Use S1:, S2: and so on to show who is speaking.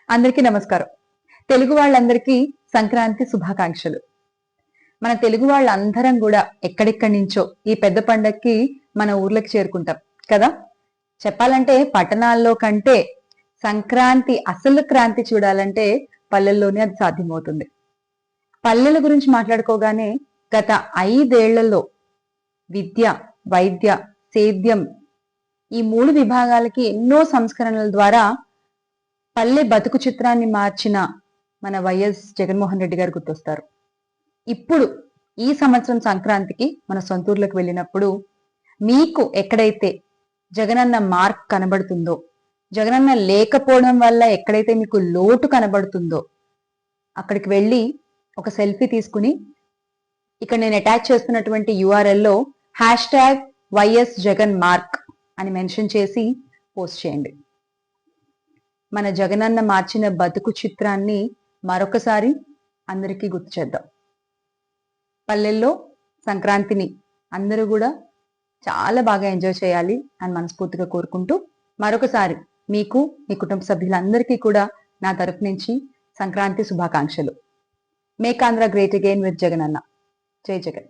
S1: అందరికీ నమస్కారం. తెలుగు వాళ్ళందరికీ సంక్రాంతి శుభాకాంక్షలు. మన తెలుగు వాళ్ళందరం కూడా ఎక్కడెక్కడి నుంచో ఈ పెద్ద పండక్కి మన ఊర్లకు చేరుకుంటాం కదా. చెప్పాలంటే పట్టణాల్లో కంటే సంక్రాంతి అసలు క్రాంతి చూడాలంటే పల్లెల్లోనే అది సాధ్యమవుతుంది. పల్లెల గురించి మాట్లాడుకోగానే గత 5 ఏళ్లలో విద్య, వైద్య, సేద్యం ఈ 3 విభాగాలకి ఎన్నో సంస్కరణల ద్వారా పల్లె బతుకు చిత్రాన్ని మార్చిన మన వైఎస్ జగన్మోహన్ రెడ్డి గారు గుర్తొస్తారు. ఇప్పుడు ఈ సంవత్సరం సంక్రాంతికి మన సొంతూర్లకు వెళ్ళినప్పుడు మీకు ఎక్కడైతే జగనన్న మార్క్ కనబడుతుందో, జగనన్న లేకపోవడం వల్ల ఎక్కడైతే మీకు లోటు కనబడుతుందో అక్కడికి వెళ్ళి ఒక సెల్ఫీ తీసుకుని ఇక్కడ నేను అటాచ్ చేస్తున్నటువంటి URL-లో #వైఎస్ జగన్ మార్క్ అని మెన్షన్ చేసి పోస్ట్ చేయండి. మన జగనన్న మార్చిన బతుకు చిత్రాన్ని మరొకసారి అందరికీ గుర్తు చేద్దాం. పల్లెల్లో సంక్రాంతిని అందరూ కూడా చాలా బాగా ఎంజాయ్ చేయాలి అని మనస్ఫూర్తిగా కోరుకుంటూ మరొకసారి మీకు, మీ కుటుంబ సభ్యులందరికీ కూడా నా తరఫు నుంచి సంక్రాంతి శుభాకాంక్షలు. Make Andhra great again with Jagananna. జై జగన్.